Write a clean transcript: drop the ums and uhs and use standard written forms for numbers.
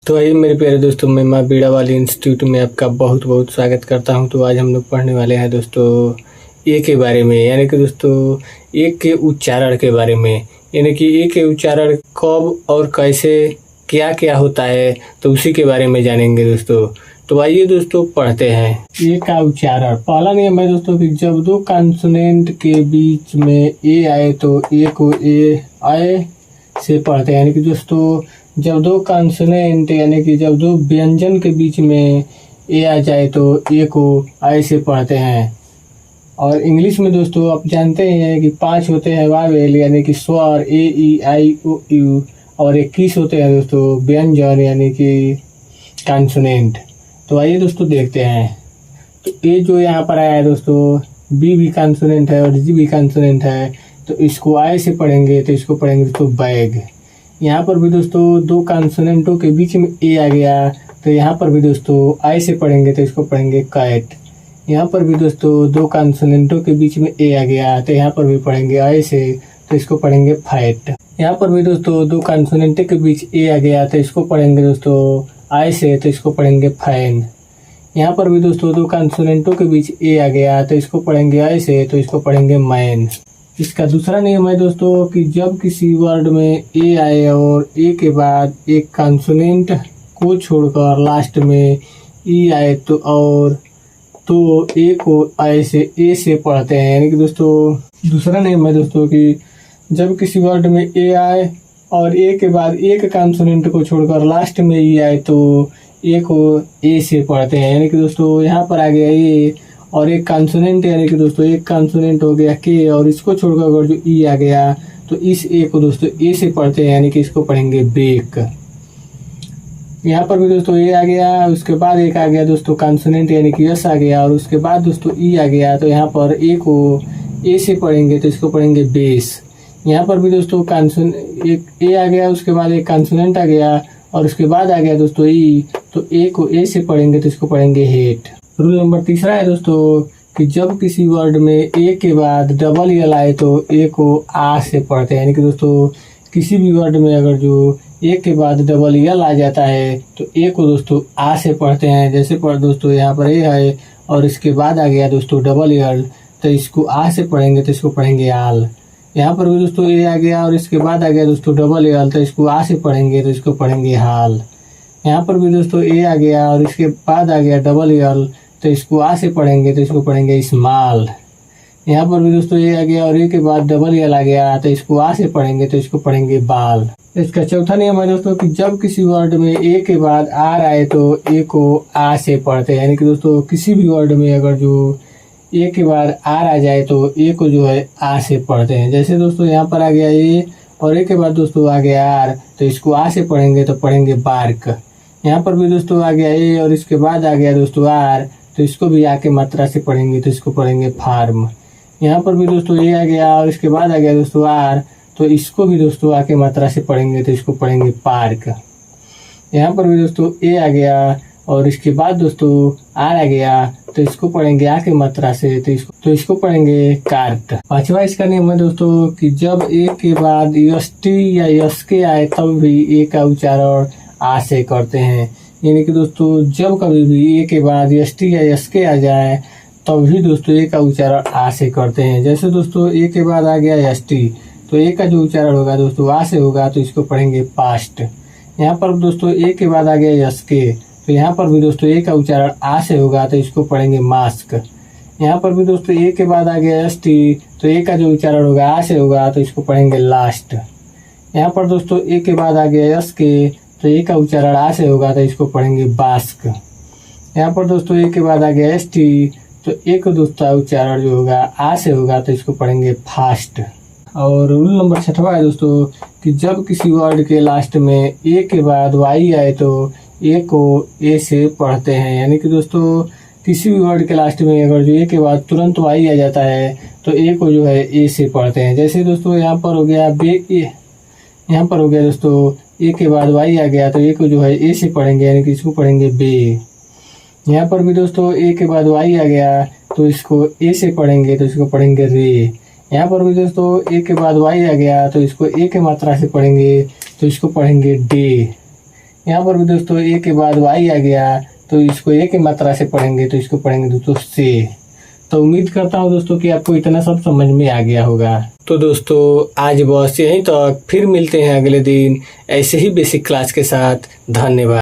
तो आइए मेरे प्यारे दोस्तों, मैं माँ बीड़ा वाली इंस्टीट्यूट में आपका बहुत बहुत स्वागत करता हूं। तो आज हम लोग पढ़ने वाले हैं दोस्तों ए के बारे में, यानी कि दोस्तों ए के उच्चारण के बारे में, यानी कि ए के उच्चारण कब और कैसे क्या क्या होता है, तो उसी के बारे में जानेंगे दोस्तों। तो आइए दोस्तों पढ़ते हैं ए का उच्चारण। पहला नियम है दोस्तों कि जब दो कॉन्सोनेंट के बीच में ए आए तो ए को ए आए से पढ़ते हैं, यानी कि दोस्तों जब दो कॉन्सोनेंट यानी कि जब दो व्यंजन के बीच में ए आ जाए तो ए को आई से पढ़ते हैं। और इंग्लिश में दोस्तों आप जानते हैं कि 5 होते हैं वावेल यानी कि स्वर ए ई आई ओ यू, और 21 होते हैं दोस्तों व्यंजन यानी कि कॉन्सोनेंट। तो आइए दोस्तों देखते हैं। तो ए जो यहाँ पर आया है दोस्तों, बी भी कॉन्सोनेंट है और जी भी कॉन्सोनेंट है, तो इसको आई से पढ़ेंगे तो इसको पढ़ेंगे दोस्तों बैग। यहाँ पर भी दोस्तों दो कॉन्सोनेंटों के बीच में ए आ गया तो यहाँ पर भी दोस्तों आई से पढ़ेंगे तो इसको पढ़ेंगे कैट। यहाँ पर भी दोस्तों दो कॉन्सोनेंटों के बीच में ए आ गया तो यहाँ पर भी पढ़ेंगे आई से तो इसको पढ़ेंगे फैट। यहाँ पर भी दोस्तों दो कॉन्सोनेंट के बीच ए आ गया तो इसको पढ़ेंगे दोस्तों आई से तो इसको पढ़ेंगे फैन। यहाँ पर भी दोस्तों दो कॉन्सोनेंटों के बीच ए आ गया तो इसको पढ़ेंगे आई से तो इसको पढ़ेंगे मैन। इसका दूसरा नियम है दोस्तों कि जब किसी वर्ड में ए आए और ए के बाद एक कॉन्सोनेंट को छोड़कर लास्ट में ई आए तो ए को आई से ए से पढ़ते हैं, यानी कि दोस्तों दूसरा नियम है दोस्तों कि जब किसी वर्ड में ए आए और ए के बाद एक कॉन्सोनेंट को छोड़कर लास्ट में ई आए तो ए को ए से पढ़ते हैं, यानी कि दोस्तों यहाँ पर आ गया ए और एक कॉन्सोनेंट, यानी कि दोस्तों एक कॉन्सोनेंट हो गया के और इसको छोड़कर अगर जो ई आ गया तो इस ए को दोस्तों ए से पढ़ते हैं, यानी कि इसको पढ़ेंगे बेक। यहाँ पर भी दोस्तों ए आ गया, उसके बाद एक आ गया दोस्तों कॉन्सोनेंट यानी कि यस आ गया और उसके बाद दोस्तों ई आ गया तो यहाँ पर ए को ए से पढ़ेंगे तो इसको पढ़ेंगे बेस। यहाँ पर भी दोस्तों एक ए आ गया, उसके बाद एक कॉन्सोनेंट आ गया और उसके बाद आ गया दोस्तों ई, तो ए को ए से पढ़ेंगे तो इसको पढ़ेंगे हेट। रूल नंबर तीसरा है दोस्तों कि जब किसी वर्ड में ए के बाद डबल एल आए तो ए को आ से पढ़ते हैं, यानी कि दोस्तों किसी भी वर्ड में अगर जो ए के बाद डबल एल आ जाता है तो ए को दोस्तों आ से पढ़ते हैं। जैसे पर दोस्तों यहाँ पर ए है और इसके बाद आ गया दोस्तों डबल एल तो इसको आ से पढ़ेंगे तो इसको पढ़ेंगे आल। यहाँ पर भी दोस्तों ए आ गया और इसके बाद आ गया दोस्तों डबल एल तो इसको आ से पढ़ेंगे तो इसको पढ़ेंगे हाल। यहाँ पर भी दोस्तों ए आ गया और इसके बाद आ गया डबल एल तो इसको आ से पढ़ेंगे तो इसको पढ़ेंगे स्मॉल। यहाँ पर भी दोस्तों ए आ गया और ए के बाद डबल एल आ गया तो इसको आ से पढ़ेंगे तो इसको पढ़ेंगे बाल। इसका चौथा नियम है दोस्तों कि जब किसी वर्ड में ए के बाद आर आए तो ए को आ से पढ़ते हैं, यानी कि दोस्तों किसी भी वर्ड में अगर जो ए के बाद आर आ जाए तो ए को जो है आ से पढ़ते हैं। जैसे दोस्तों यहाँ पर आ गया ए और ए के बाद दोस्तों आ गया आर तो इसको आ से पढ़ेंगे तो पढ़ेंगे बार्क। यहाँ पर भी दोस्तों आ गया ए और इसके बाद आ गया दोस्तों आर तो इसको भी आ के मात्रा से पढ़ेंगे तो इसको पढ़ेंगे फार्म। यहाँ पर भी दोस्तों ए आ गया और इसके बाद आ गया दोस्तों आर तो इसको भी दोस्तों आके मात्रा से पढ़ेंगे तो इसको पढ़ेंगे पार्क। यहाँ पर भी दोस्तों ए आ गया और इसके बाद दोस्तों आर आ गया तो इसको पढ़ेंगे आके मात्रा से तो इसको पढ़ेंगे कार्ट। पांचवा इसका नियम है दोस्तों कि जब ए के बाद यष्टि या यस्के आए तब भी ए का उच्चारण आ से करते हैं, यानी कि दोस्तों जब कभी भी ए के बाद यष्टि या यस्के आ जाए तब भी दोस्तों ए का उच्चारण आ से करते हैं। जैसे दोस्तों ए के बाद आ गया यष्टि तो ए का जो उच्चारण होगा दोस्तों आ से होगा तो इसको पढ़ेंगे पास्ट। यहाँ पर दोस्तों ए के बाद आ गया यस्के तो यहाँ पर भी दोस्तों ए का उच्चारण आ से होगा तो इसको पढ़ेंगे मास्क। यहाँ पर भी दोस्तों ए के बाद आ गया यष्टि तो ए का जो उच्चारण होगा आ से होगा तो इसको पढ़ेंगे लास्ट। यहाँ पर दोस्तों ए के बाद आ गया यस्के तो ए का उच्चारण आ से होगा तो इसको पढ़ेंगे बास्क। यहाँ पर दोस्तों ए के बाद आ गया एस टी तो ए का दोस्तों उच्चारण जो होगा आ से होगा तो इसको पढ़ेंगे फास्ट। और रूल नंबर 6वां है दोस्तों कि जब किसी वर्ड के लास्ट में ए के बाद वाई आए तो ए को ए से पढ़ते हैं, यानी कि दोस्तों किसी भी वर्ड के लास्ट में अगर जो ए के बाद तुरंत वाई आ जाता है तो ए को जो है ए से पढ़ते हैं। जैसे दोस्तों यहाँ पर हो गया यहाँ पर हो गया दोस्तों ए के बाद वाई आ गया तो ए को जो है ए से पढ़ेंगे, यानी कि इसको पढ़ेंगे बे। यहाँ पर भी दोस्तों ए के बाद वाई आ गया तो इसको ए से पढ़ेंगे तो इसको पढ़ेंगे रे। यहाँ पर भी दोस्तों ए के बाद वाई आ गया तो इसको ए के मात्रा से पढ़ेंगे तो इसको पढ़ेंगे डे। यहाँ पर भी दोस्तों ए के बाद वाई आ गया, तो इसको ए की मात्रा से पढ़ेंगे तो इसको पढ़ेंगे दोस्तों से। तो उम्मीद करता हूँ दोस्तों कि आपको इतना सब समझ में आ गया होगा। तो दोस्तों आज बस यहीं तक, फिर मिलते हैं अगले दिन ऐसे ही बेसिक क्लास के साथ। धन्यवाद।